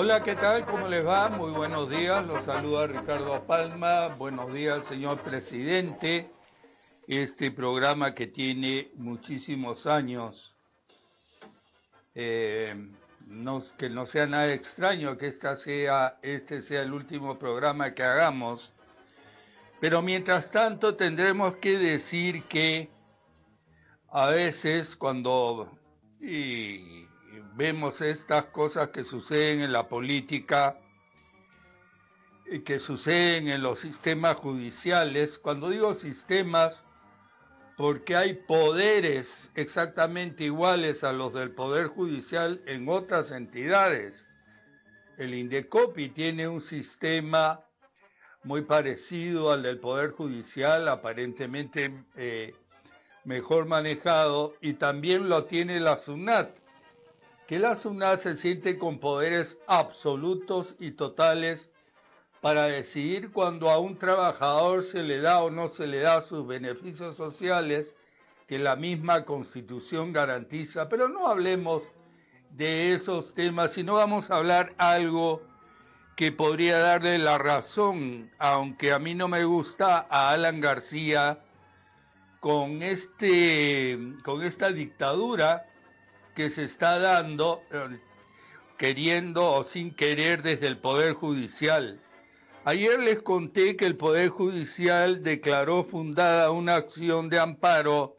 Hola, ¿qué tal? ¿Cómo les va? Muy buenos días. Los saluda Ricardo Palma. Buenos días, señor presidente. Este programa que tiene muchísimos años, que no sea nada extraño que este sea el último programa que hagamos. Pero mientras tanto tendremos que decir que a veces cuando vemos estas cosas que suceden en la política, que suceden en los sistemas judiciales, cuando digo sistemas, porque hay poderes exactamente iguales a los del Poder Judicial en otras entidades. El Indecopi tiene un sistema muy parecido al del Poder Judicial, aparentemente mejor manejado, y también lo tiene la SUNAT, que la SUNAT se siente con poderes absolutos y totales para decidir cuando a un trabajador se le da o no se le da sus beneficios sociales que la misma Constitución garantiza. Pero no hablemos de esos temas, sino vamos a hablar algo que podría darle la razón, aunque a mí no me gusta, a Alan García con esta dictadura que se está dando, queriendo o sin querer, desde el Poder Judicial. Ayer les conté que el Poder Judicial declaró fundada una acción de amparo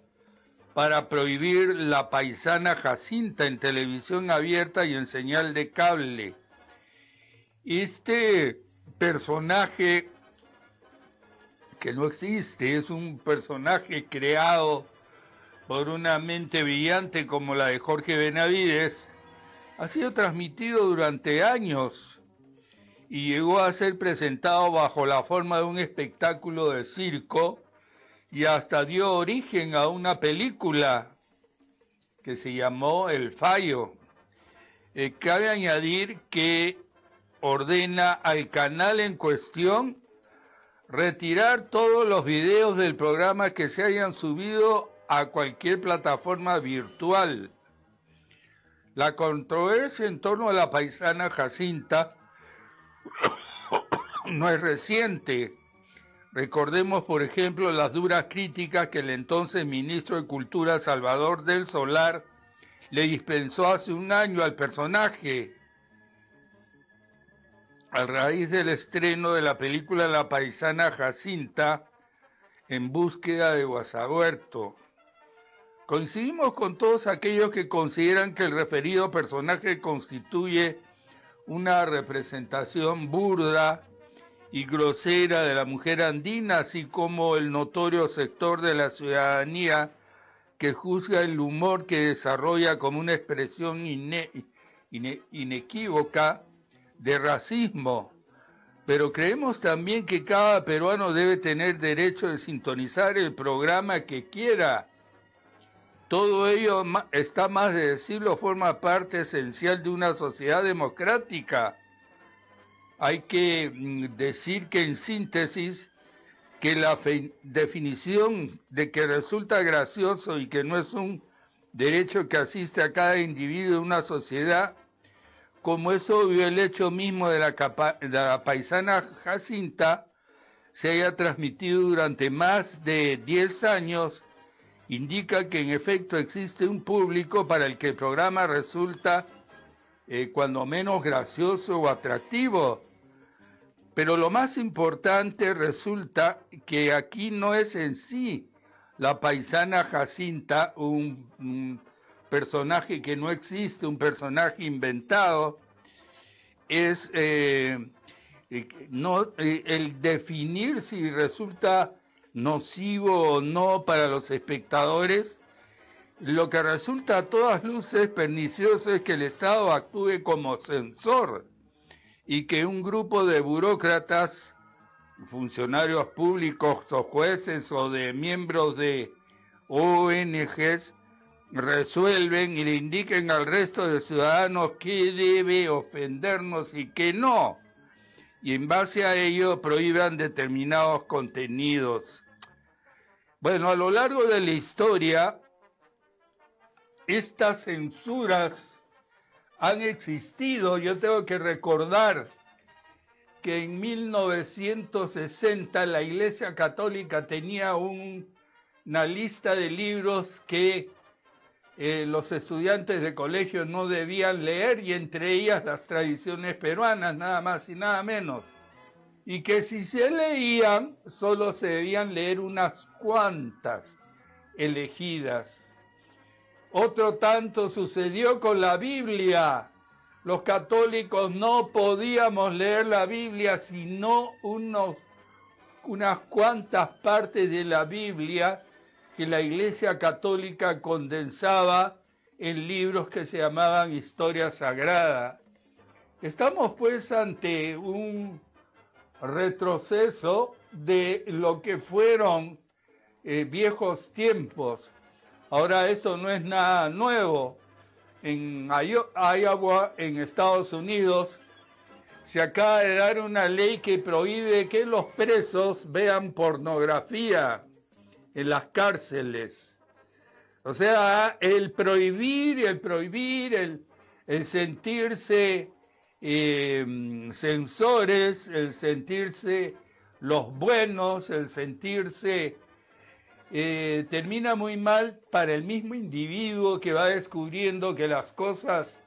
para prohibir La Paisana Jacinta en televisión abierta y en señal de cable. Este personaje, que no existe, es un personaje creado por una mente brillante como la de Jorge Benavides, ha sido transmitido durante años y llegó a ser presentado bajo la forma de un espectáculo de circo y hasta dio origen a una película que se llamó El Fallo. Cabe añadir que ordena al canal en cuestión retirar todos los videos del programa que se hayan subido a cualquier plataforma virtual. La controversia en torno a La Paisana Jacinta no es reciente. Recordemos, por ejemplo, las duras críticas que el entonces ministro de Cultura, Salvador del Solar, le dispensó hace un año al personaje, a raíz del estreno de la película La Paisana Jacinta, En búsqueda de Guasahuerto. Coincidimos con todos aquellos que consideran que el referido personaje constituye una representación burda y grosera de la mujer andina, así como el notorio sector de la ciudadanía que juzga el humor que desarrolla como una expresión inequívoca de racismo. Pero creemos también que cada peruano debe tener derecho de sintonizar el programa que quiera. Todo ello, está más de decirlo, forma parte esencial de una sociedad democrática. Hay que decir que, en síntesis, que la definición de que resulta gracioso y que no es un derecho que asiste a cada individuo de una sociedad, como es obvio el hecho mismo de la Paisana Jacinta se haya transmitido durante más de 10 años, indica que en efecto existe un público para el que el programa resulta cuando menos gracioso o atractivo. Pero lo más importante resulta que aquí no es en sí La Paisana Jacinta un personaje que no existe, un personaje inventado, es el definir si resulta nocivo o no para los espectadores. Lo que resulta a todas luces pernicioso es que el Estado actúe como censor y que un grupo de burócratas, funcionarios públicos o jueces o de miembros de ONGs resuelven y le indiquen al resto de ciudadanos qué debe ofendernos y qué no, y en base a ello prohíban determinados contenidos. Bueno, a lo largo de la historia, estas censuras han existido. Yo tengo que recordar que en 1960 la Iglesia Católica tenía una lista de libros que los estudiantes de colegio no debían leer, y entre ellas las tradiciones peruanas, nada más y nada menos. Y que si se leían, solo se debían leer unas cuantas elegidas. Otro tanto sucedió con la Biblia. Los católicos no podíamos leer la Biblia, sino unas cuantas partes de la Biblia que la Iglesia Católica condensaba en libros que se llamaban Historia Sagrada. Estamos pues ante un retroceso de lo que fueron viejos tiempos. Ahora eso no es nada nuevo. En Iowa, en Estados Unidos, se acaba de dar una ley que prohíbe que los presos vean pornografía en las cárceles. O sea, el prohibir, el sentirse censores, el sentirse los buenos, el sentirse termina muy mal para el mismo individuo que va descubriendo que las cosas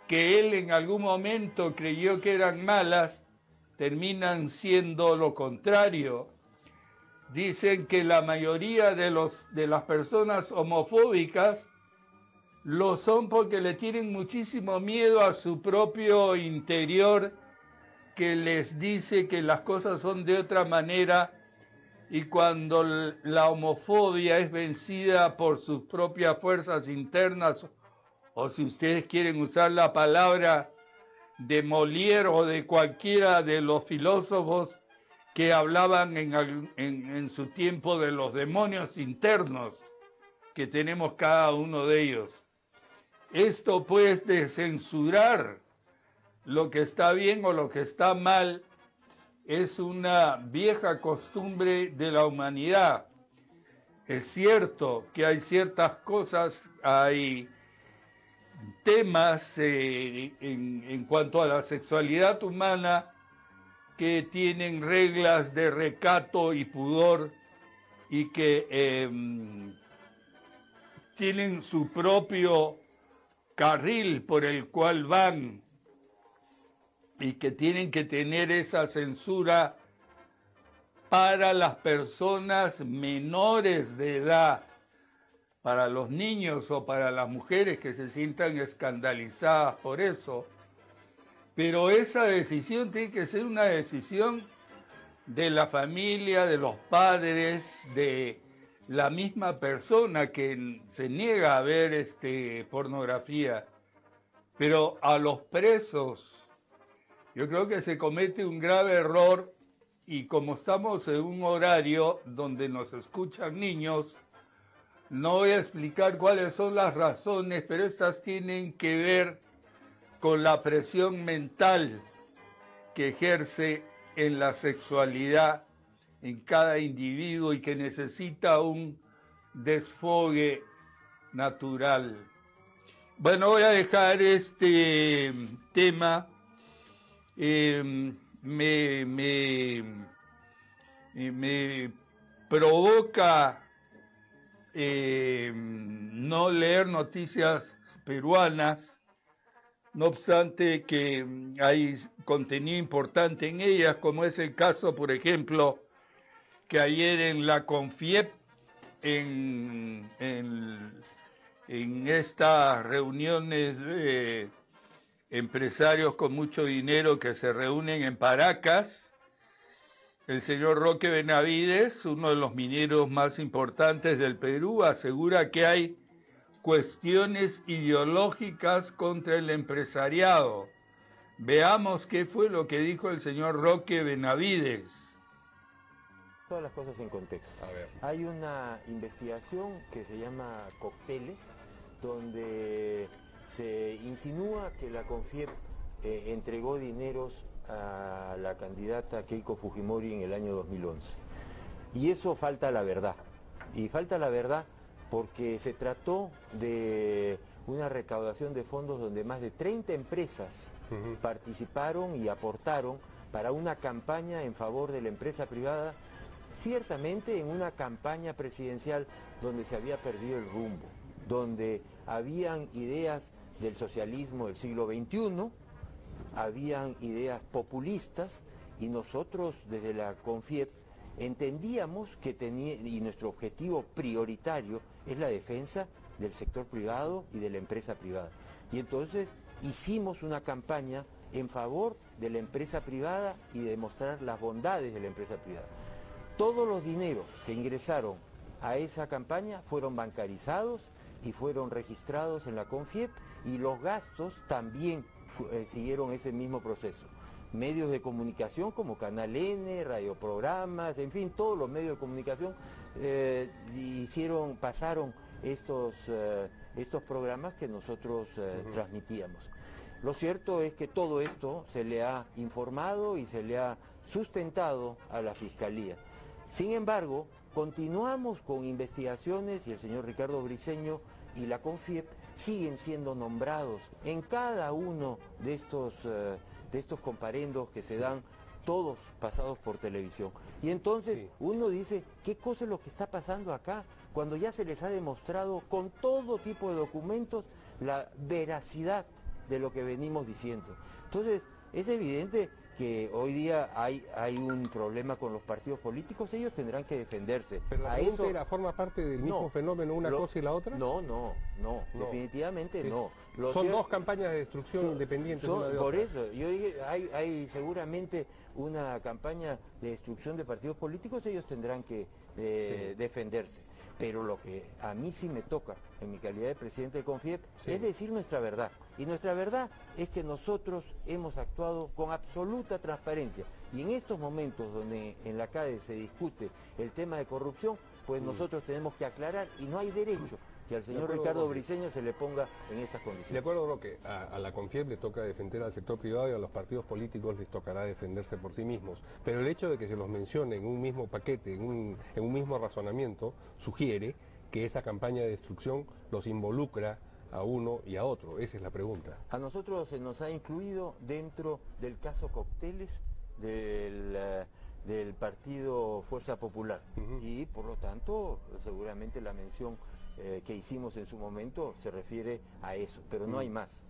que él en algún momento creyó que eran malas terminan siendo lo contrario. Dicen que la mayoría de las personas homofóbicas lo son porque le tienen muchísimo miedo a su propio interior, que les dice que las cosas son de otra manera, y cuando la homofobia es vencida por sus propias fuerzas internas, o si ustedes quieren usar la palabra de Molière o de cualquiera de los filósofos que hablaban en su tiempo de los demonios internos que tenemos cada uno de ellos. Esto pues de censurar lo que está bien o lo que está mal es una vieja costumbre de la humanidad. Es cierto que hay ciertas cosas, hay temas en cuanto a la sexualidad humana que tienen reglas de recato y pudor y que tienen su propio carril por el cual van, y que tienen que tener esa censura para las personas menores de edad, para los niños o para las mujeres que se sientan escandalizadas por eso. Pero esa decisión tiene que ser una decisión de la familia, de los padres, de la misma persona que se niega a ver pornografía. Pero a los presos, yo creo que se comete un grave error, y como estamos en un horario donde nos escuchan niños, no voy a explicar cuáles son las razones, pero estas tienen que ver con la presión mental que ejerce en la sexualidad en cada individuo y que necesita un desfogue natural. Bueno, voy a dejar este tema. Me provoca no leer noticias peruanas, no obstante que hay contenido importante en ellas, como es el caso, por ejemplo, que ayer en la CONFIEP, en estas reuniones de empresarios con mucho dinero que se reúnen en Paracas, el señor Roque Benavides, uno de los mineros más importantes del Perú, asegura que hay cuestiones ideológicas contra el empresariado. Veamos qué fue lo que dijo el señor Roque Benavides. Todas las cosas en contexto. A ver. Hay una investigación que se llama Cócteles, donde se insinúa que la CONFIEP entregó dineros a la candidata Keiko Fujimori en el año 2011. Y eso falta la verdad. Y falta la verdad porque se trató de una recaudación de fondos donde más de 30 empresas participaron y aportaron para una campaña en favor de la empresa privada, ciertamente en una campaña presidencial donde se había perdido el rumbo, donde habían ideas del socialismo del siglo XXI, habían ideas populistas, y nosotros desde la CONFIEP entendíamos que y nuestro objetivo prioritario es la defensa del sector privado y de la empresa privada. Y entonces hicimos una campaña en favor de la empresa privada y de demostrar las bondades de la empresa privada. Todos los dineros que ingresaron a esa campaña fueron bancarizados y fueron registrados en la CONFIEP, y los gastos también siguieron ese mismo proceso. Medios de comunicación como Canal N, radioprogramas, en fin, todos los medios de comunicación pasaron estos programas que nosotros transmitíamos. Lo cierto es que todo esto se le ha informado y se le ha sustentado a la Fiscalía. Sin embargo, continuamos con investigaciones y el señor Ricardo Briceño y la CONFIEP siguen siendo nombrados en cada uno de estos comparendos que se dan, todos pasados por televisión. Y entonces uno dice, ¿qué cosa es lo que está pasando acá? Cuando ya se les ha demostrado con todo tipo de documentos la veracidad de lo que venimos diciendo. Entonces, es evidente que hoy día hay un problema con los partidos políticos, ellos tendrán que defenderse. ¿Pero la pregunta era, forma parte del mismo fenómeno una cosa y la otra? No, definitivamente no. Son dos campañas de destrucción independientes una de otra. Por eso, yo dije, hay seguramente una campaña de destrucción de partidos políticos, ellos tendrán que defenderse. Pero lo que a mí sí me toca, en mi calidad de presidente de CONFIEP, es decir nuestra verdad. Y nuestra verdad es que nosotros hemos actuado con absoluta transparencia. Y en estos momentos donde en la CADE se discute el tema de corrupción, pues nosotros tenemos que aclarar, y no hay derecho que al señor Ricardo Briceño se le ponga en estas condiciones. De acuerdo, Roque, a la CONFIEP le toca defender al sector privado y a los partidos políticos les tocará defenderse por sí mismos. Pero el hecho de que se los mencione en un mismo paquete, en un mismo razonamiento, sugiere que esa campaña de destrucción los involucra a uno y a otro. Esa es la pregunta. A nosotros se nos ha incluido dentro del caso Cócteles del partido Fuerza Popular. Y por lo tanto, seguramente la mención que hicimos en su momento se refiere a eso, pero no hay más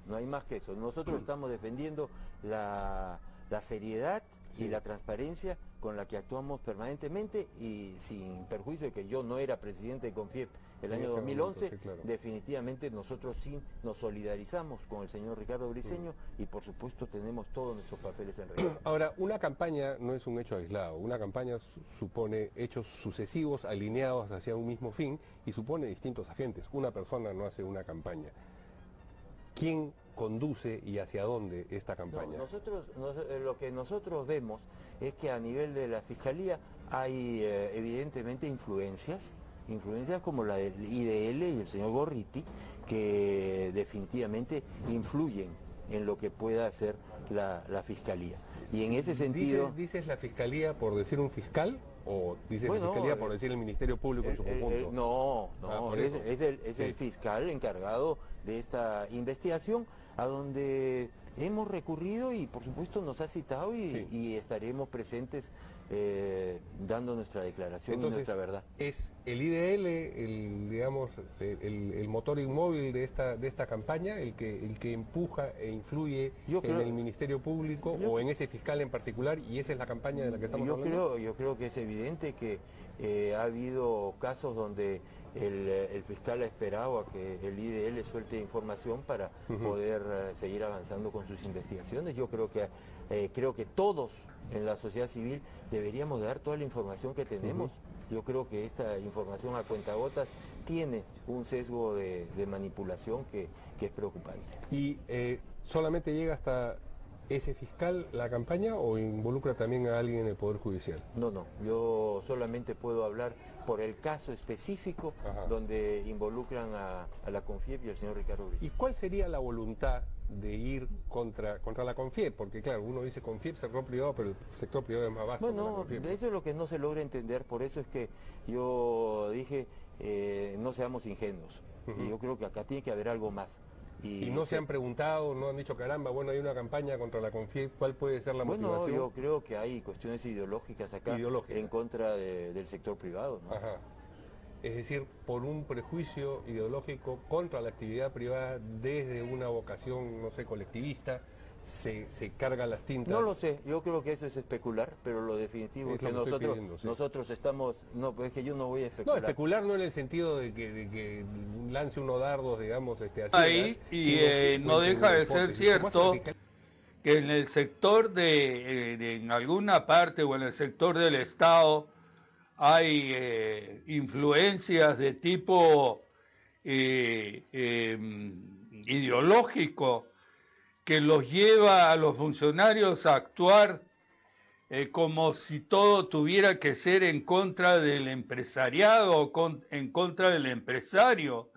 que eso. Nosotros estamos defendiendo la seriedad y la transparencia con la que actuamos permanentemente, y sin perjuicio de que yo no era presidente de CONFIEP el año 2011, momento, claro. Definitivamente nosotros sí nos solidarizamos con el señor Ricardo Briceño y por supuesto tenemos todos nuestros papeles en regla. Ahora, una campaña no es un hecho aislado, una campaña supone hechos sucesivos alineados hacia un mismo fin y supone distintos agentes. Una persona no hace una campaña. ¿Quién conduce y hacia dónde esta campaña? Lo que nosotros vemos es que a nivel de la Fiscalía hay evidentemente influencias como la del IDL y el señor Gorriti, que definitivamente influyen en lo que pueda hacer la Fiscalía. Y en ese sentido... ¿Dices la Fiscalía por decir un fiscal? ¿O dices la Fiscalía por decir el Ministerio Público en su conjunto? Es el fiscal encargado de esta investigación, a donde hemos recurrido y por supuesto nos ha citado y estaremos presentes dando nuestra declaración. Entonces, y nuestra verdad. ¿Es el IDL el motor inmóvil de esta campaña, el que empuja e influye en el Ministerio Público o en ese fiscal en particular, y esa es la campaña de la que estamos hablando? Yo creo que es evidente que ha habido casos donde el fiscal ha esperado a que el IDL suelte información para poder seguir avanzando con sus investigaciones. Yo creo que todos en la sociedad civil deberíamos dar toda la información que tenemos. Yo creo que esta información a cuentagotas tiene un sesgo de manipulación que es preocupante. Y solamente llega hasta ese fiscal la campaña o involucra también a alguien en el Poder Judicial? No, yo solamente puedo hablar por el caso específico donde involucran a la CONFIEP y al señor Ricardo Brito. ¿Y cuál sería la voluntad de ir contra la CONFIEP? Porque claro, uno dice CONFIEP, sector privado, pero el sector privado es más vasto. Bueno, eso es lo que no se logra entender, por eso es que yo dije, no seamos ingenuos. Y yo creo que acá tiene que haber algo más. Y no se han preguntado, no han dicho, caramba, bueno, hay una campaña contra la CONFIEP, ¿cuál puede ser la motivación? Bueno, yo creo que hay cuestiones ideológicas acá en contra del sector privado, ¿no? Es decir, por un prejuicio ideológico contra la actividad privada desde una vocación, no sé, colectivista, se carga las tintas. No lo sé, yo creo que eso es especular, pero lo definitivo es que nosotros estamos... No, pues es que yo no voy a especular. No, especular no en el sentido de que lance uno dardos, digamos, así. Ahí, y no deja de ser cierto que en el sector en alguna parte o en el sector del Estado hay influencias de tipo ideológico que los lleva a los funcionarios a actuar como si todo tuviera que ser en contra del empresariado o en contra del empresario.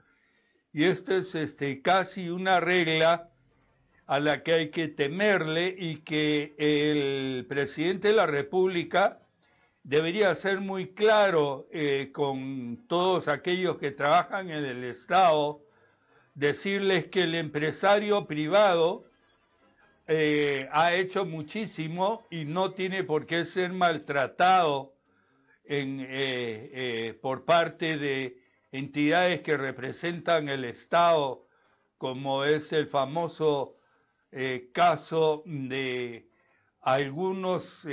Y esto es casi una regla a la que hay que temerle y que el presidente de la República debería ser muy claro con todos aquellos que trabajan en el Estado, decirles que el empresario privado ha hecho muchísimo y no tiene por qué ser maltratado por parte de entidades que representan el Estado, como es el famoso caso de algunos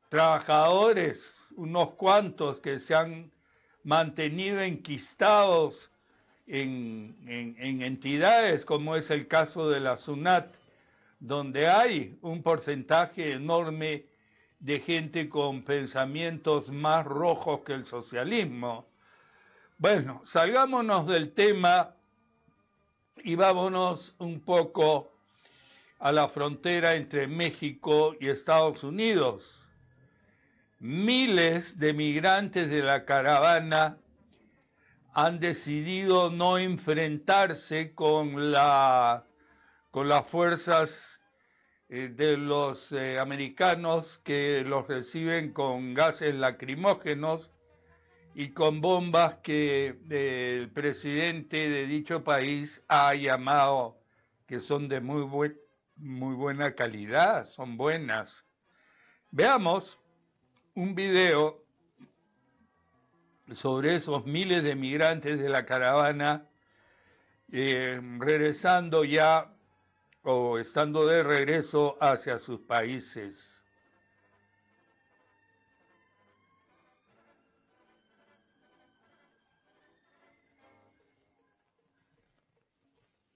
trabajadores, unos cuantos que se han mantenido enquistados en entidades, como es el caso de la SUNAT, donde hay un porcentaje enorme de gente con pensamientos más rojos que el socialismo. Bueno, salgámonos del tema y vámonos un poco a la frontera entre México y Estados Unidos. Miles de migrantes de la caravana han decidido no enfrentarse con las fuerzas de los americanos que los reciben con gases lacrimógenos y con bombas que el presidente de dicho país ha llamado que son de muy buena calidad, son buenas. Veamos un video sobre esos miles de migrantes de la caravana regresando ya o estando de regreso hacia sus países.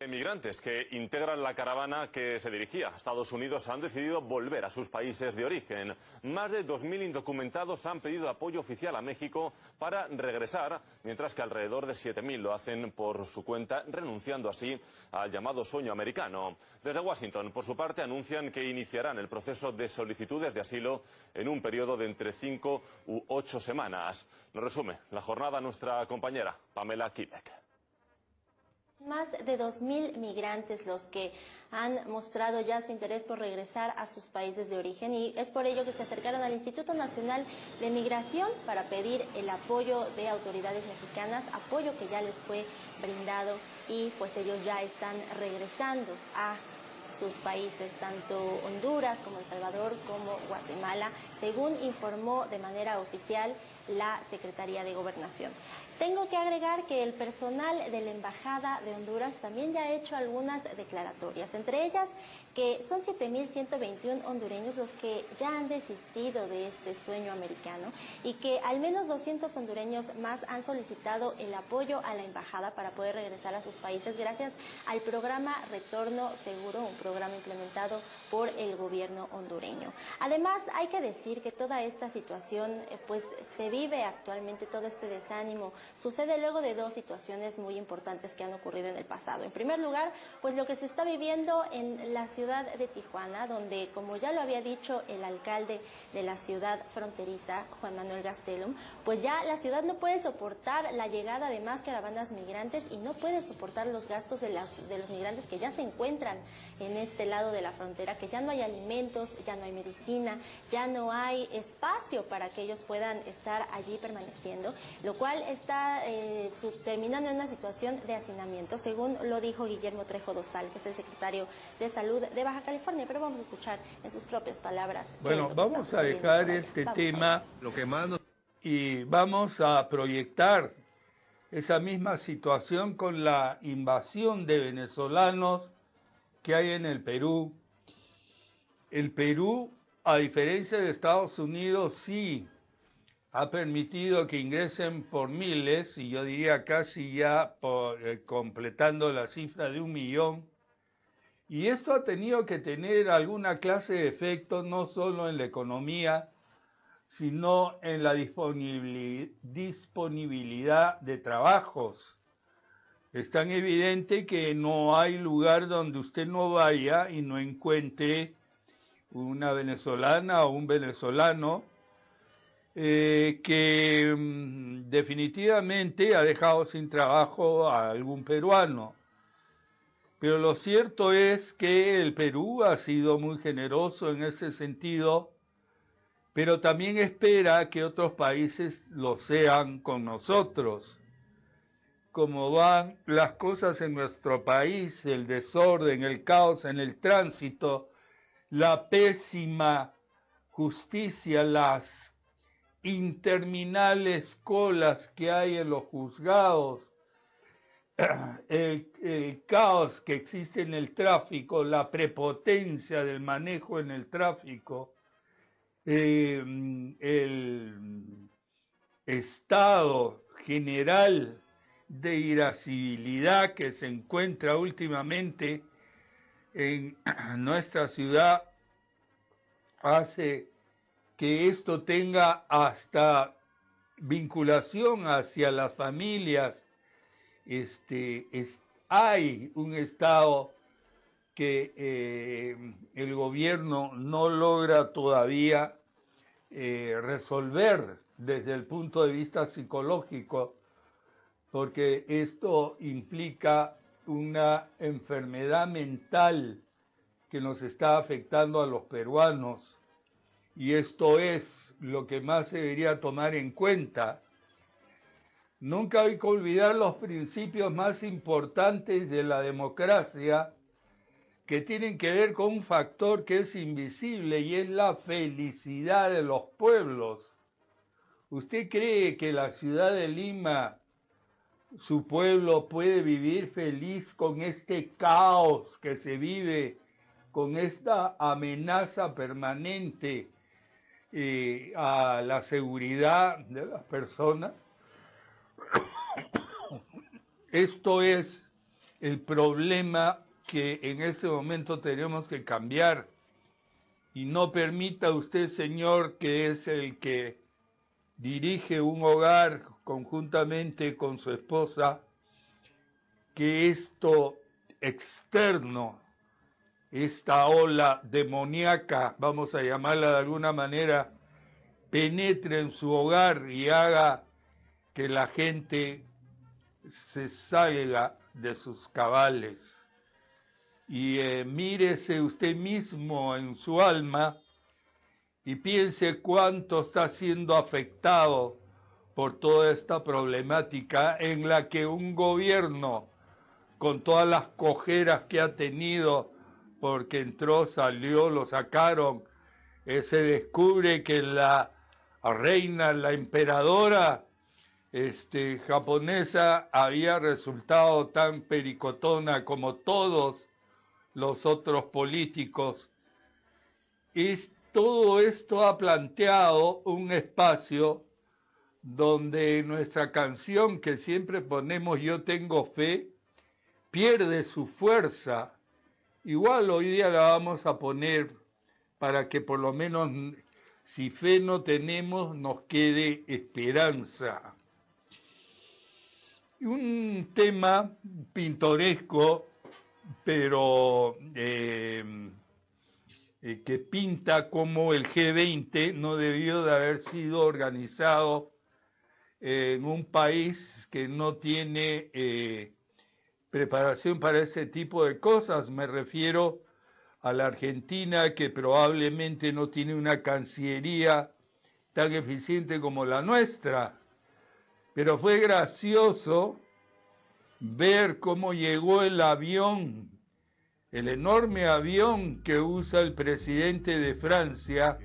Migrantes que integran la caravana que se dirigía a Estados Unidos han decidido volver a sus países de origen. Más de 2.000 indocumentados han pedido apoyo oficial a México para regresar, mientras que alrededor de 7.000 lo hacen por su cuenta, renunciando así al llamado sueño americano. Desde Washington, por su parte, anuncian que iniciarán el proceso de solicitudes de asilo en un periodo de entre 5 u 8 semanas. Nos resume la jornada nuestra compañera Pamela Kibek. Más de 2.000 migrantes los que han mostrado ya su interés por regresar a sus países de origen y es por ello que se acercaron al Instituto Nacional de Migración para pedir el apoyo de autoridades mexicanas, apoyo que ya les fue brindado y pues ellos ya están regresando a sus países, tanto Honduras como El Salvador como Guatemala, según informó de manera oficial la Secretaría de Gobernación. Tengo que agregar que el personal de la Embajada de Honduras también ya ha hecho algunas declaratorias, entre ellas que son 7.121 hondureños los que ya han desistido de este sueño americano y que al menos 200 hondureños más han solicitado el apoyo a la Embajada para poder regresar a sus países gracias al programa Retorno Seguro, un programa implementado por el gobierno hondureño. Además, hay que decir que toda esta situación pues se vive actualmente todo este desánimo sucede luego de dos situaciones muy importantes que han ocurrido en el pasado. En primer lugar, pues lo que se está viviendo en la ciudad de Tijuana, donde, como ya lo había dicho el alcalde de la ciudad fronteriza, Juan Manuel Gastelum, pues ya la ciudad no puede soportar la llegada de más caravanas migrantes y no puede soportar los gastos de los migrantes que ya se encuentran en este lado de la frontera, que ya no hay alimentos, ya no hay medicina, ya no hay espacio para que ellos puedan estar allí permaneciendo, lo cual está terminando en una situación de hacinamiento, según lo dijo Guillermo Trejo Dosal, que es el secretario de Salud de Baja California. Pero vamos a escuchar en sus propias palabras. Bueno, vamos a dejar este tema y vamos a proyectar esa misma situación con la invasión de venezolanos que hay en el Perú. El Perú, a diferencia de Estados Unidos, sí ha permitido que ingresen por miles, y yo diría casi ya completando la cifra de 1 millón. Y esto ha tenido que tener alguna clase de efecto, no solo en la economía, sino en la disponibilidad de trabajos. Es tan evidente que no hay lugar donde usted no vaya y no encuentre una venezolana o un venezolano que definitivamente ha dejado sin trabajo a algún peruano. Pero lo cierto es que el Perú ha sido muy generoso en ese sentido, pero también espera que otros países lo sean con nosotros. Como van las cosas en nuestro país, el desorden, el caos en el tránsito, la pésima justicia, las interminables colas que hay en los juzgados, el caos que existe en el tráfico, la prepotencia del manejo en el tráfico, el estado general de irascibilidad que se encuentra últimamente en nuestra ciudad hace que esto tenga hasta vinculación hacia las familias. Hay un estado que el gobierno no logra todavía resolver desde el punto de vista psicológico, porque esto implica una enfermedad mental que nos está afectando a los peruanos, y esto es lo que más se debería tomar en cuenta. Nunca hay que olvidar los principios más importantes de la democracia, que tienen que ver con un factor que es invisible, y es la felicidad de los pueblos. ¿Usted cree que la ciudad de Lima, su pueblo, puede vivir feliz con este caos que se vive, con esta amenaza permanente a la seguridad de las personas? Esto es el problema que en este momento tenemos que cambiar. Y no permita usted, señor, que es el que dirige un hogar conjuntamente con su esposa, que esto externo, esta ola demoníaca, vamos a llamarla de alguna manera, penetre en su hogar y haga que la gente se salga de sus cabales. Y mírese usted mismo en su alma y piense cuánto está siendo afectado por toda esta problemática en la que un gobierno, con todas las cojeras que ha tenido, porque entró, salió, lo sacaron, se descubre que la reina, la emperadora japonesa, había resultado tan pericotona como todos los otros políticos. Todo esto ha planteado un espacio donde nuestra canción que siempre ponemos, Yo tengo fe, pierde su fuerza. Igual hoy día la vamos a poner para que por lo menos si fe no tenemos, nos quede esperanza. Un tema pintoresco, pero que pinta como el G20 no debió de haber sido organizado en un país que no tiene preparación para ese tipo de cosas. Me refiero a la Argentina, que probablemente no tiene una cancillería tan eficiente como la nuestra. Pero fue gracioso ver cómo llegó el avión, el enorme avión que usa el presidente de Francia,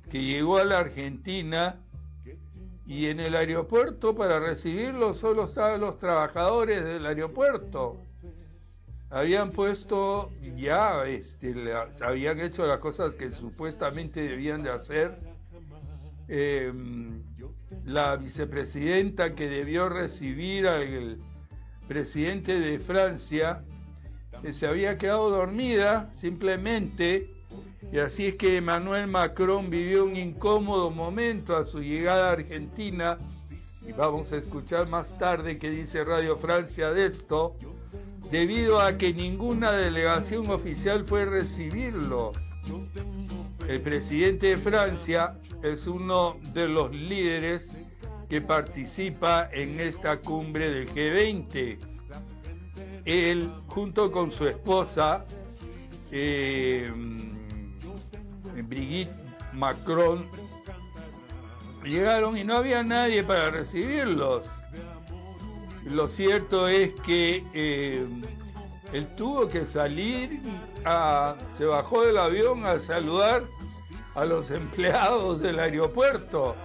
que llegó a la Argentina, y en el aeropuerto para recibirlo solo estaban los trabajadores del aeropuerto. Habían puesto ya, habían hecho las cosas que supuestamente debían de hacer. La vicepresidenta que debió recibir al presidente de Francia se había quedado dormida simplemente, y así es que Emmanuel Macron vivió un incómodo momento a su llegada a Argentina, y vamos a escuchar más tarde qué dice Radio Francia de esto, debido a que ninguna delegación oficial fue a recibirlo. El presidente de Francia es uno de los líderes que participa en esta cumbre del G20. Él, junto con su esposa, Brigitte Macron, llegaron y no había nadie para recibirlos. Lo cierto es que él tuvo que salir, se bajó del avión a saludar a los empleados del aeropuerto.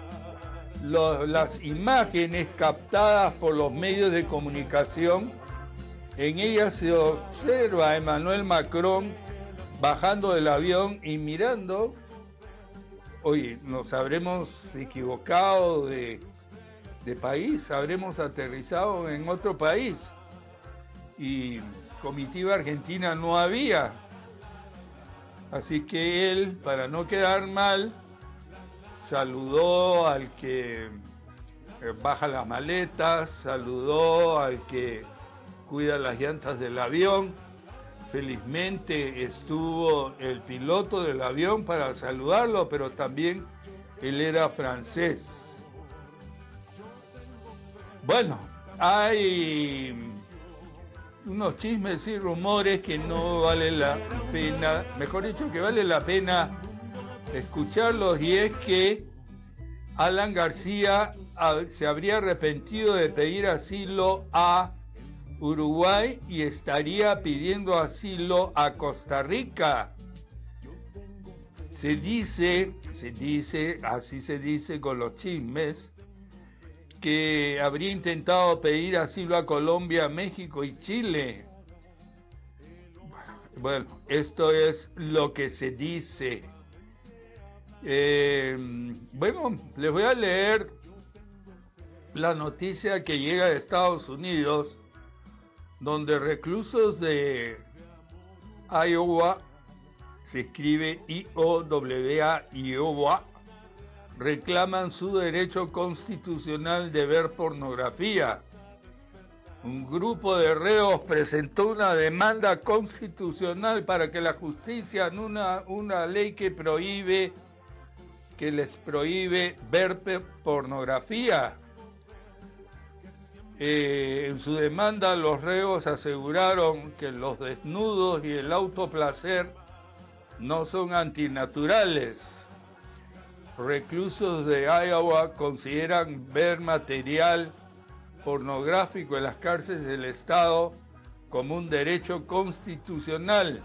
Las imágenes captadas por los medios de comunicación, en ellas se observa a Emmanuel Macron bajando del avión y mirando. Oye, nos habremos equivocado de país, habremos aterrizado en otro país, y comitiva argentina no había. Así que él, para no quedar mal, saludó al que baja las maletas, saludó al que cuida las llantas del avión. Felizmente estuvo el piloto del avión para saludarlo, pero también él era francés. Bueno, hay unos chismes y rumores que no vale la pena, mejor dicho, que vale la pena escucharlos, y es que Alan García se habría arrepentido de pedir asilo a Uruguay y estaría pidiendo asilo a Costa Rica. Se dice, así se dice con los chismes, que habría intentado pedir asilo a Colombia, México y Chile. Bueno, esto es lo que se dice. Bueno, les voy a leer la noticia que llega de Estados Unidos, donde reclusos de Iowa, se escribe I-O-W-A, Iowa, reclaman su derecho constitucional de ver pornografía. Un grupo de reos presentó una demanda constitucional para que la justicia una ley que les prohíbe ver pornografía. En su demanda, los reos aseguraron que los desnudos y el autoplacer no son antinaturales. Reclusos de Iowa consideran ver material pornográfico en las cárceles del estado como un derecho constitucional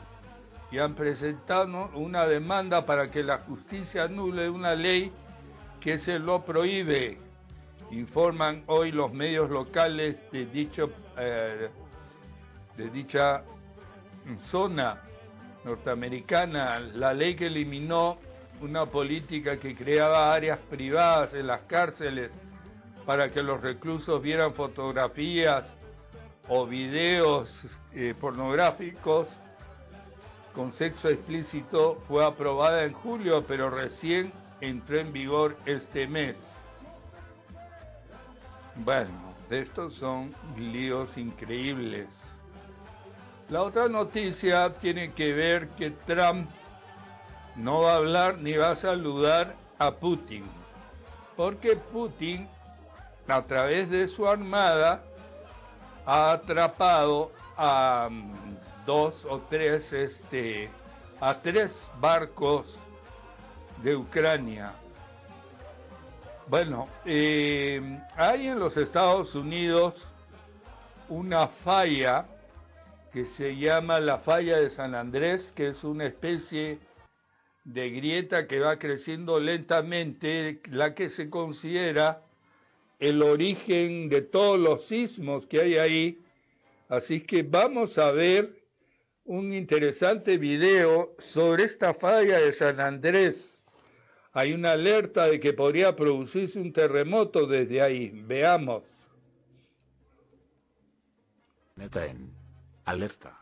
y han presentado una demanda para que la justicia anule una ley que se lo prohíbe. Informan hoy los medios locales de dicha zona norteamericana. La ley que eliminó una política que creaba áreas privadas en las cárceles para que los reclusos vieran fotografías o videos pornográficos, con sexo explícito fue aprobada en julio, pero recién entró en vigor este mes. Bueno, estos son líos increíbles. La otra noticia tiene que ver que Trump no va a hablar ni va a saludar a Putin, porque Putin, a través de su armada, ha atrapado a tres barcos de Ucrania. Bueno, hay en los Estados Unidos una falla que se llama la falla de San Andrés, que es una especie de grieta que va creciendo lentamente, la que se considera el origen de todos los sismos que hay ahí. Así que vamos a ver un interesante video sobre esta falla de San Andrés. Hay una alerta de que podría producirse un terremoto desde ahí. Veamos. Neta en alerta.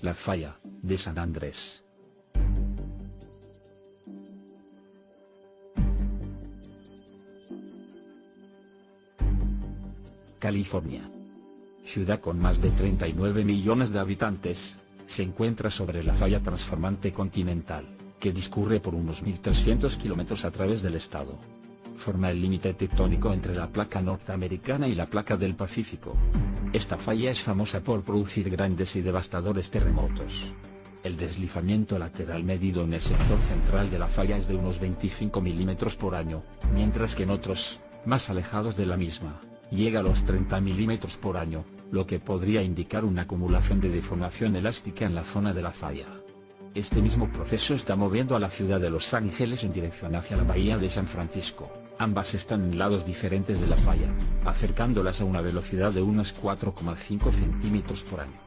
La falla de San Andrés. California. Ciudad con más de 39 millones de habitantes, se encuentra sobre la falla transformante continental, que discurre por unos 1.300 kilómetros a través del estado. Forma el límite tectónico entre la placa norteamericana y la placa del Pacífico. Esta falla es famosa por producir grandes y devastadores terremotos. El deslizamiento lateral medido en el sector central de la falla es de unos 25 milímetros por año, mientras que en otros, más alejados de la misma, llega a los 30 milímetros por año, lo que podría indicar una acumulación de deformación elástica en la zona de la falla. Este mismo proceso está moviendo a la ciudad de Los Ángeles en dirección hacia la bahía de San Francisco. Ambas están en lados diferentes de la falla, acercándolas a una velocidad de unos 4,5 centímetros por año.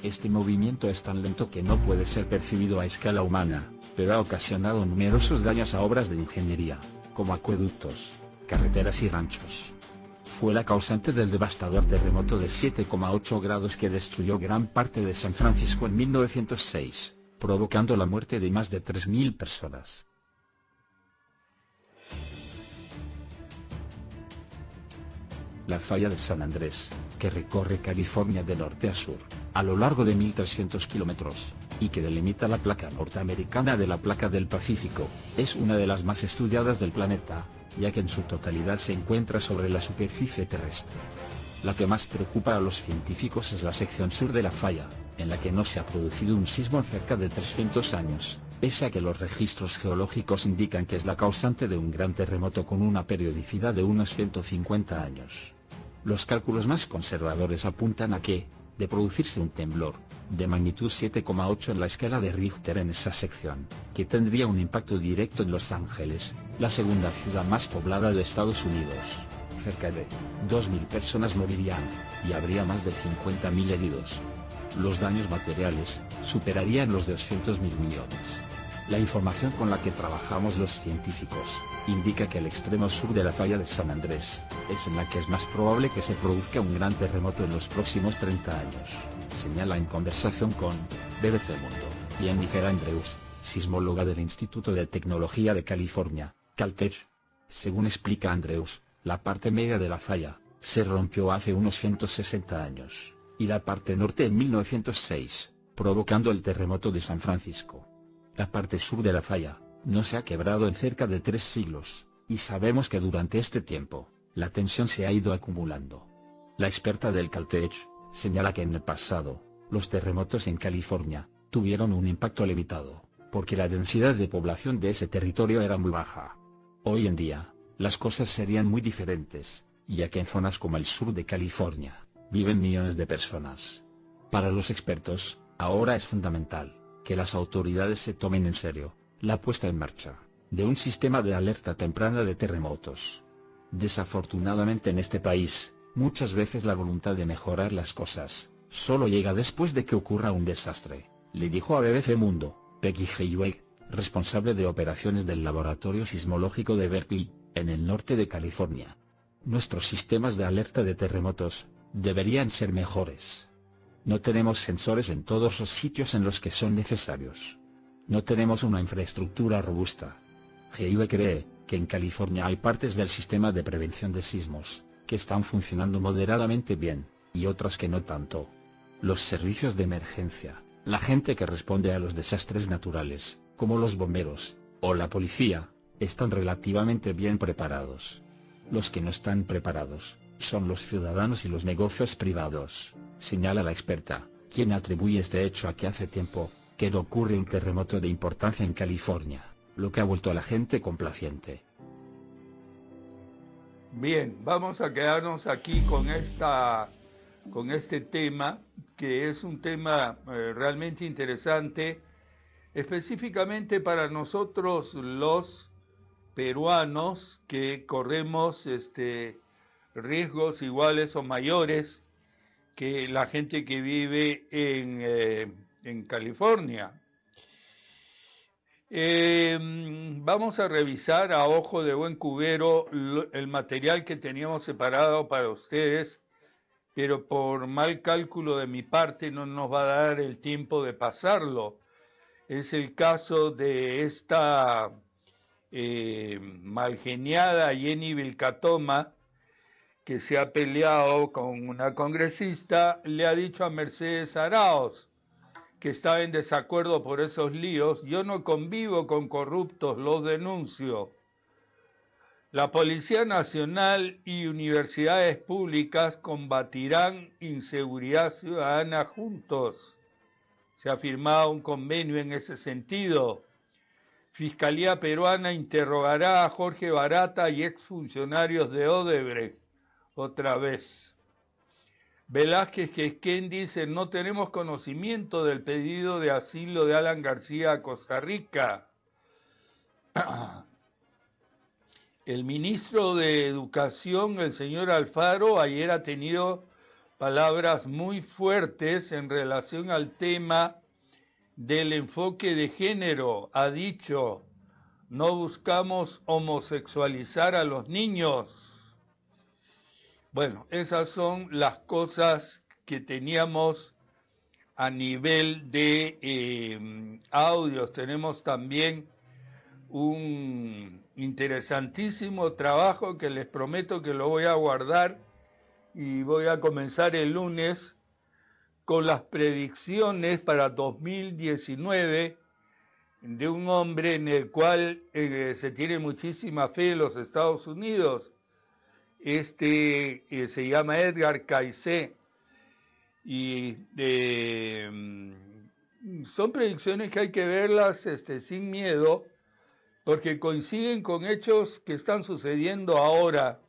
Este movimiento es tan lento que no puede ser percibido a escala humana, pero ha ocasionado numerosos daños a obras de ingeniería, como acueductos, carreteras y ranchos. Fue la causante del devastador terremoto de 7,8 grados que destruyó gran parte de San Francisco en 1906, provocando la muerte de más de 3.000 personas. La falla de San Andrés, que recorre California de norte a sur, a lo largo de 1.300 kilómetros, y que delimita la placa norteamericana de la placa del Pacífico, es una de las más estudiadas del planeta, ya que en su totalidad se encuentra sobre la superficie terrestre. La que más preocupa a los científicos es la sección sur de la falla, en la que no se ha producido un sismo en cerca de 300 años, pese a que los registros geológicos indican que es la causante de un gran terremoto con una periodicidad de unos 150 años. Los cálculos más conservadores apuntan a que, de producirse un temblor de magnitud 7,8 en la escala de Richter en esa sección, que tendría un impacto directo en Los Ángeles, la segunda ciudad más poblada de Estados Unidos, cerca de 2.000 personas morirían, y habría más de 50.000 heridos. Los daños materiales superarían los 200.000 millones. La información con la que trabajamos los científicos indica que el extremo sur de la falla de San Andrés es en la que es más probable que se produzca un gran terremoto en los próximos 30 años, señala en conversación con BBC Mundo Jennifer Andrews, sismóloga del Instituto de Tecnología de California, Caltech. Según explica Andrews, la parte media de la falla se rompió hace unos 160 años, y la parte norte en 1906, provocando el terremoto de San Francisco. La parte sur de la falla no se ha quebrado en cerca de 3 siglos, y sabemos que durante este tiempo, la tensión se ha ido acumulando. La experta del Caltech señala que en el pasado, los terremotos en California tuvieron un impacto limitado, porque la densidad de población de ese territorio era muy baja. Hoy en día, las cosas serían muy diferentes, ya que en zonas como el sur de California, viven millones de personas. Para los expertos, ahora es fundamental que las autoridades se tomen en serio la puesta en marcha de un sistema de alerta temprana de terremotos. Desafortunadamente en este país, muchas veces la voluntad de mejorar las cosas, solo llega después de que ocurra un desastre, le dijo a BBC Mundo, Peggy Heiweg, responsable de operaciones del Laboratorio Sismológico de Berkeley, en el norte de California. Nuestros sistemas de alerta de terremotos deberían ser mejores. No tenemos sensores en todos los sitios en los que son necesarios. No tenemos una infraestructura robusta. Heiweg cree que en California hay partes del sistema de prevención de sismos que están funcionando moderadamente bien, y otras que no tanto. Los servicios de emergencia, la gente que responde a los desastres naturales, como los bomberos o la policía, están relativamente bien preparados. Los que no están preparados son los ciudadanos y los negocios privados, señala la experta, quien atribuye este hecho a que hace tiempo que no ocurre un terremoto de importancia en California, lo que ha vuelto a la gente complaciente. Bien, vamos a quedarnos aquí con este tema, que es un tema realmente interesante, específicamente para nosotros los peruanos que corremos riesgos iguales o mayores que la gente que vive en California. Vamos a revisar a ojo de buen cubero el material que teníamos separado para ustedes, pero por mal cálculo de mi parte no nos va a dar el tiempo de pasarlo. Es el caso de esta malgeniada Jenny Vilcatoma, que se ha peleado con una congresista, le ha dicho a Mercedes Arauz, que está en desacuerdo por esos líos: yo no convivo con corruptos, los denuncio. La Policía Nacional y universidades públicas combatirán inseguridad ciudadana juntos. Se ha firmado un convenio en ese sentido. Fiscalía peruana interrogará a Jorge Barata y exfuncionarios de Odebrecht otra vez. Velázquez Quezquén dice: no tenemos conocimiento del pedido de asilo de Alan García a Costa Rica. El ministro de Educación, el señor Alfaro, ayer ha tenido palabras muy fuertes en relación al tema del enfoque de género. Ha dicho: no buscamos homosexualizar a los niños. Bueno, esas son las cosas que teníamos a nivel de audios. Tenemos también un interesantísimo trabajo que les prometo que lo voy a guardar y voy a comenzar el lunes con las predicciones para 2019 de un hombre en el cual se tiene muchísima fe en los Estados Unidos. Se llama Edgar Cayce y son predicciones que hay que verlas sin miedo, porque coinciden con hechos que están sucediendo ahora.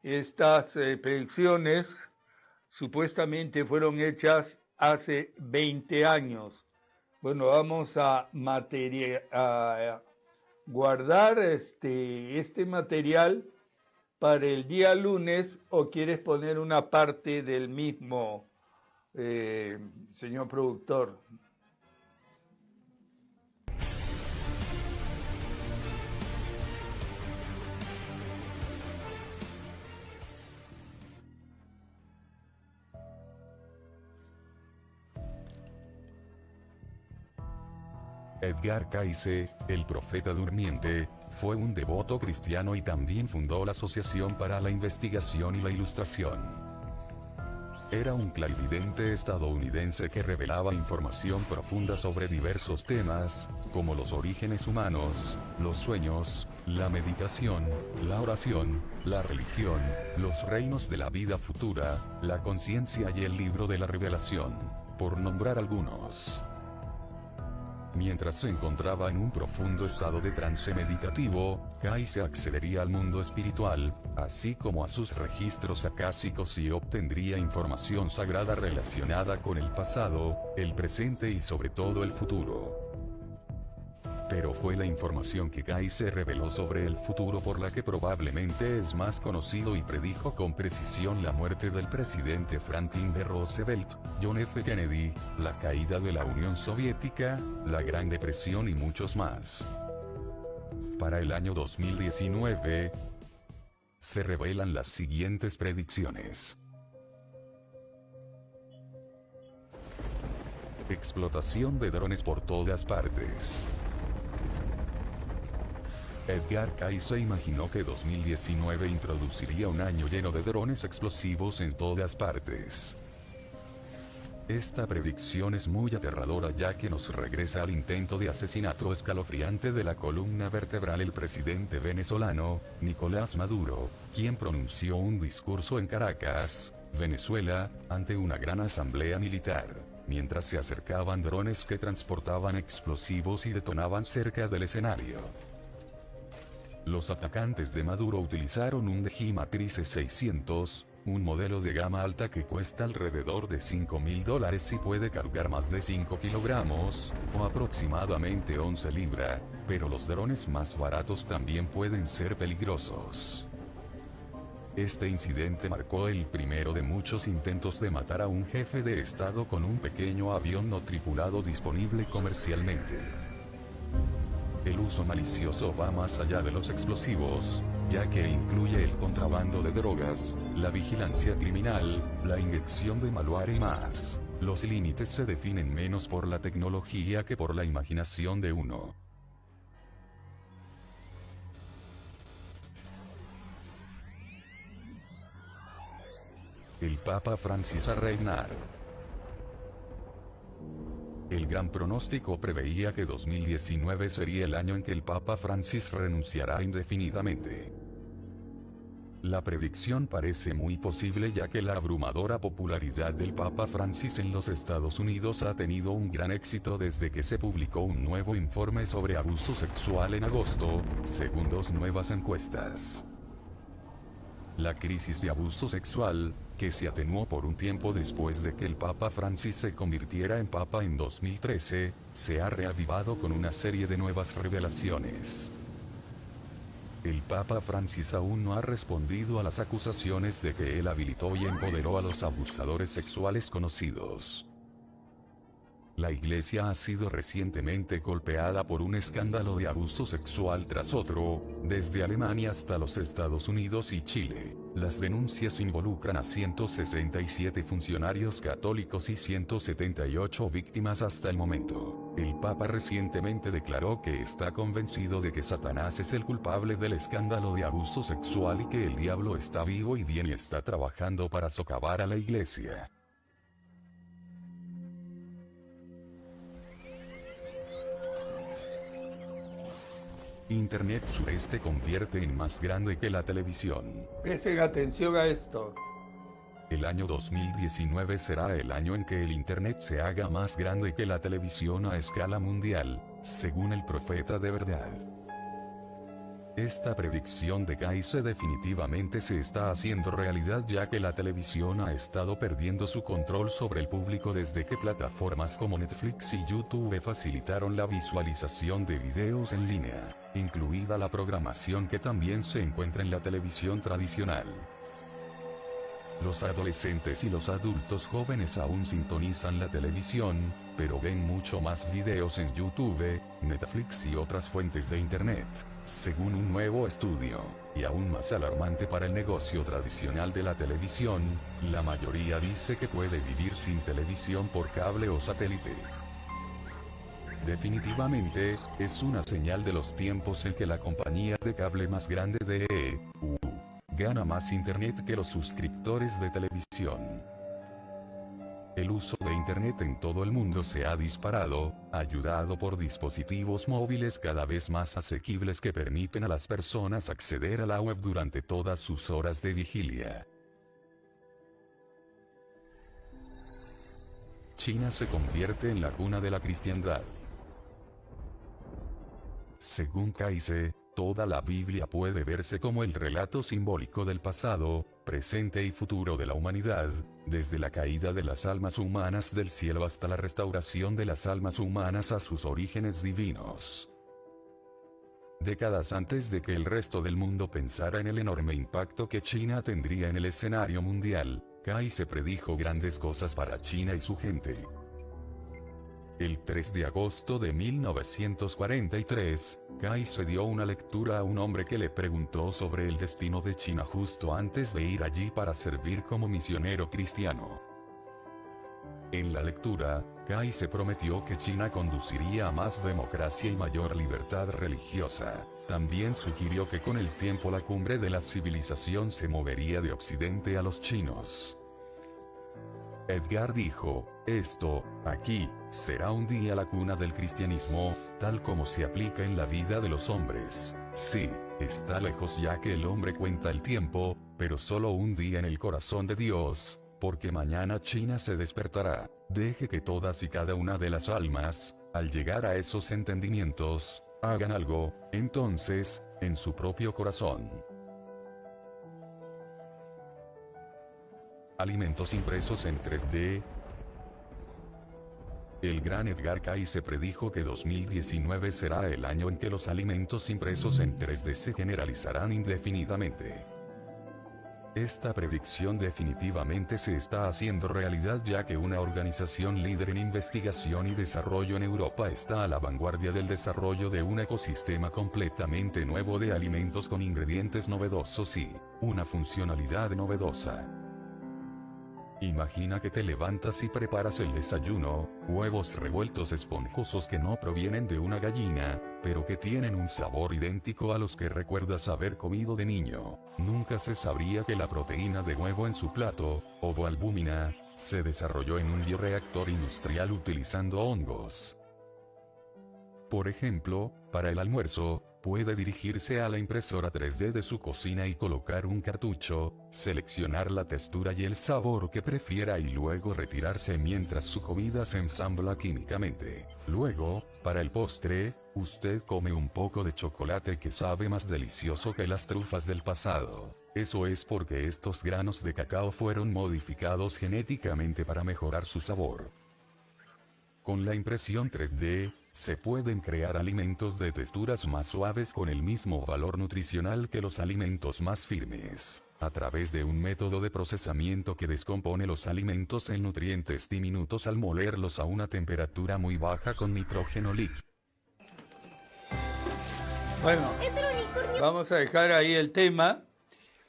Estas predicciones supuestamente fueron hechas hace 20 años. Bueno, vamos a guardar este material para el día lunes, ¿o quieres poner una parte del mismo, señor productor? Edgar Cayce, el profeta durmiente, fue un devoto cristiano y también fundó la Asociación para la Investigación y la Ilustración. Era un clarividente estadounidense que revelaba información profunda sobre diversos temas, como los orígenes humanos, los sueños, la meditación, la oración, la religión, los reinos de la vida futura, la conciencia y el libro de la revelación, por nombrar algunos. Mientras se encontraba en un profundo estado de trance meditativo, Cayce accedería al mundo espiritual, así como a sus registros acásicos, y obtendría información sagrada relacionada con el pasado, el presente y sobre todo el futuro. Pero fue la información que Kaise reveló sobre el futuro por la que probablemente es más conocido y predijo con precisión la muerte del presidente Franklin D. Roosevelt, John F. Kennedy, la caída de la Unión Soviética, la Gran Depresión y muchos más. Para el año 2019, se revelan las siguientes predicciones. Explotación de drones por todas partes. Edgar Cayce imaginó que 2019 introduciría un año lleno de drones explosivos en todas partes. Esta predicción es muy aterradora ya que nos regresa al intento de asesinato escalofriante de la columna vertebral del presidente venezolano, Nicolás Maduro, quien pronunció un discurso en Caracas, Venezuela, ante una gran asamblea militar, mientras se acercaban drones que transportaban explosivos y detonaban cerca del escenario. Los atacantes de Maduro utilizaron un DJI Matrice 600, un modelo de gama alta que cuesta alrededor de $5.000 y puede cargar más de 5 kilogramos, o aproximadamente 11 libras, pero los drones más baratos también pueden ser peligrosos. Este incidente marcó el primero de muchos intentos de matar a un jefe de Estado con un pequeño avión no tripulado disponible comercialmente. El uso malicioso va más allá de los explosivos, ya que incluye el contrabando de drogas, la vigilancia criminal, la inyección de malware y más. Los límites se definen menos por la tecnología que por la imaginación de uno. El Papa Francis a reinar. El gran pronóstico preveía que 2019 sería el año en que el Papa Francis renunciará indefinidamente. La predicción parece muy posible ya que la abrumadora popularidad del Papa Francis en los Estados Unidos ha tenido un gran éxito desde que se publicó un nuevo informe sobre abuso sexual en agosto, según 2 nuevas encuestas. La crisis de abuso sexual, que se atenuó por un tiempo después de que el Papa Francis se convirtiera en Papa en 2013, se ha reavivado con una serie de nuevas revelaciones. El Papa Francis aún no ha respondido a las acusaciones de que él habilitó y empoderó a los abusadores sexuales conocidos. La Iglesia ha sido recientemente golpeada por un escándalo de abuso sexual tras otro, desde Alemania hasta los Estados Unidos y Chile. Las denuncias involucran a 167 funcionarios católicos y 178 víctimas hasta el momento. El Papa recientemente declaró que está convencido de que Satanás es el culpable del escándalo de abuso sexual y que el diablo está vivo y bien y está trabajando para socavar a la Iglesia. Internet se convierte en más grande que la televisión. Presten atención a esto. El año 2019 será el año en que el Internet se haga más grande que la televisión a escala mundial, según el profeta de verdad. Esta predicción de Cayce definitivamente se está haciendo realidad ya que la televisión ha estado perdiendo su control sobre el público desde que plataformas como Netflix y YouTube facilitaron la visualización de videos en línea, incluida la programación que también se encuentra en la televisión tradicional. Los adolescentes y los adultos jóvenes aún sintonizan la televisión, pero ven mucho más videos en YouTube, Netflix y otras fuentes de Internet, según un nuevo estudio, y aún más alarmante para el negocio tradicional de la televisión, la mayoría dice que puede vivir sin televisión por cable o satélite. Definitivamente, es una señal de los tiempos en que la compañía de cable más grande de EU gana más Internet que los suscriptores de televisión. El uso de Internet en todo el mundo se ha disparado, ayudado por dispositivos móviles cada vez más asequibles que permiten a las personas acceder a la web durante todas sus horas de vigilia. China se convierte en la cuna de la cristiandad. Según Cayce, toda la Biblia puede verse como el relato simbólico del pasado, presente y futuro de la humanidad, desde la caída de las almas humanas del cielo hasta la restauración de las almas humanas a sus orígenes divinos. Décadas antes de que el resto del mundo pensara en el enorme impacto que China tendría en el escenario mundial, Kai se predijo grandes cosas para China y su gente. El 3 de agosto de 1943, Kai se dio una lectura a un hombre que le preguntó sobre el destino de China justo antes de ir allí para servir como misionero cristiano. En la lectura, Kai se prometió que China conduciría a más democracia y mayor libertad religiosa. También sugirió que con el tiempo la cumbre de la civilización se movería de Occidente a los chinos. Edgar dijo, esto, aquí, será un día la cuna del cristianismo, tal como se aplica en la vida de los hombres. Sí, está lejos ya que el hombre cuenta el tiempo, pero solo un día en el corazón de Dios, porque mañana China se despertará. Deje que todas y cada una de las almas, al llegar a esos entendimientos, hagan algo, entonces, en su propio corazón. Alimentos impresos en 3D. El gran Edgar Cayce predijo que 2019 será el año en que los alimentos impresos en 3D se generalizarán indefinidamente. Esta predicción definitivamente se está haciendo realidad ya que una organización líder en investigación y desarrollo en Europa está a la vanguardia del desarrollo de un ecosistema completamente nuevo de alimentos con ingredientes novedosos y una funcionalidad novedosa. Imagina que te levantas y preparas el desayuno, huevos revueltos esponjosos que no provienen de una gallina, pero que tienen un sabor idéntico a los que recuerdas haber comido de niño. Nunca se sabría que la proteína de huevo en su plato, ovoalbúmina, se desarrolló en un bioreactor industrial utilizando hongos. Por ejemplo, para el almuerzo, puede dirigirse a la impresora 3D de su cocina y colocar un cartucho, seleccionar la textura y el sabor que prefiera y luego retirarse mientras su comida se ensambla químicamente. Luego, para el postre, usted come un poco de chocolate que sabe más delicioso que las trufas del pasado. Eso es porque estos granos de cacao fueron modificados genéticamente para mejorar su sabor. Con la impresión 3D, se pueden crear alimentos de texturas más suaves con el mismo valor nutricional que los alimentos más firmes, a través de un método de procesamiento que descompone los alimentos en nutrientes diminutos al molerlos a una temperatura muy baja con nitrógeno líquido. Bueno, vamos a dejar ahí el tema.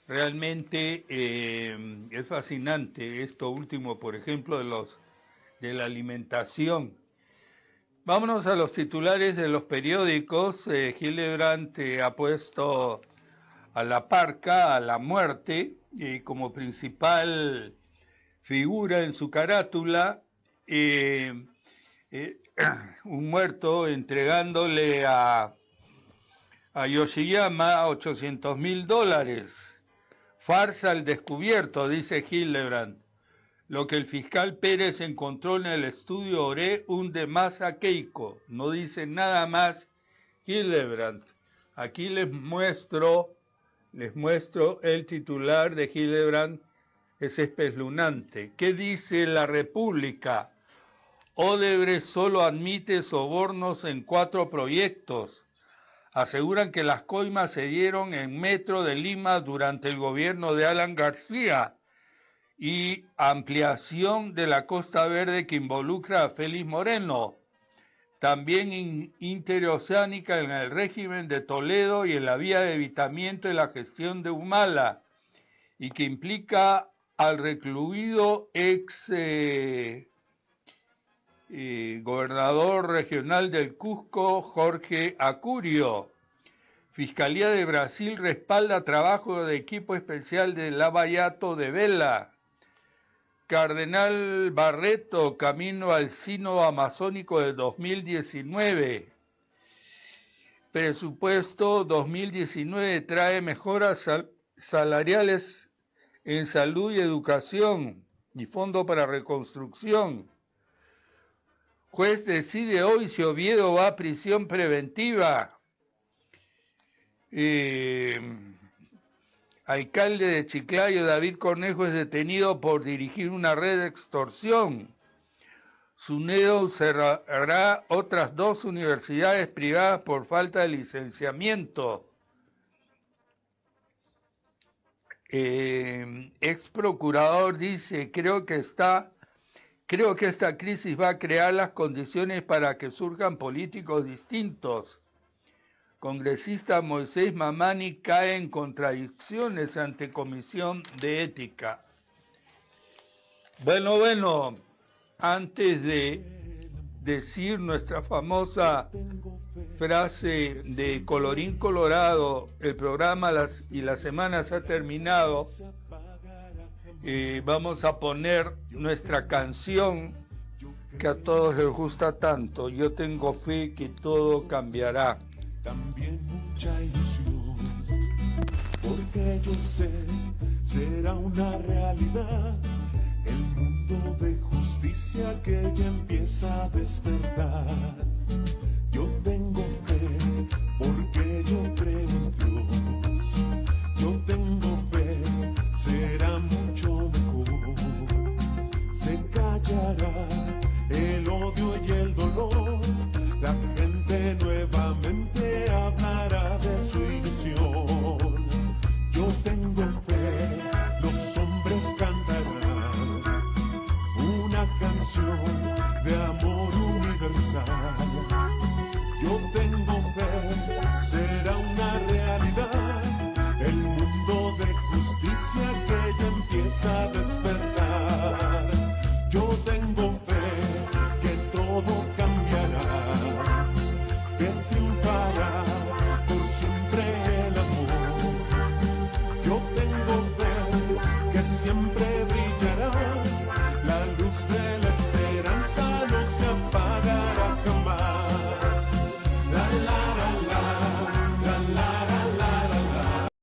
Realmente es fascinante esto último, por ejemplo, de la alimentación. Vámonos a los titulares de los periódicos. Hillebrand ha puesto a la parca, a la muerte, como principal figura en su carátula, un muerto entregándole a Yoshiyama $800.000. Farsa al descubierto, dice Hillebrand. Lo que el fiscal Pérez encontró en el estudio Oré hunde más a Keiko. No dice nada más Hillebrand. Aquí les muestro el titular de Hillebrand, es espeluznante. ¿Qué dice La República? Odebrecht solo admite sobornos en 4 proyectos. Aseguran que las coimas se dieron en Metro de Lima durante el gobierno de Alan García. Y ampliación de la Costa Verde que involucra a Félix Moreno, también interoceánica en el régimen de Toledo y en la vía de evitamiento de la gestión de Humala, y que implica al recluido ex gobernador regional del Cusco, Jorge Acurio. Fiscalía de Brasil respalda trabajo de equipo especial de Lava Jato de Vela. Cardenal Barreto, camino al sínodo amazónico de 2019. Presupuesto 2019 trae mejoras salariales en salud y educación y fondo para reconstrucción. Juez decide hoy si Oviedo va a prisión preventiva. Alcalde de Chiclayo, David Cornejo, es detenido por dirigir una red de extorsión. SUNEDO cerrará otras 2 universidades privadas por falta de licenciamiento. Ex procurador dice, creo que esta crisis va a crear las condiciones para que surjan políticos distintos. Congresista Moisés Mamani cae en contradicciones ante Comisión de Ética. Bueno, antes de decir nuestra famosa frase de colorín colorado, el programa y la semana se ha terminado, vamos a poner nuestra canción que a todos les gusta tanto, Yo tengo fe que todo cambiará. También mucha ilusión, porque yo sé, será una realidad, el mundo de justicia que ya empieza a despertar. Yo tengo fe, porque yo creo en Dios, yo tengo fe, será mucho mejor, se callará el odio y el dolor, la gente nuevamente hablará de su ilusión. Yo tengo fe, los hombres cantarán una canción de amor universal. Yo tengo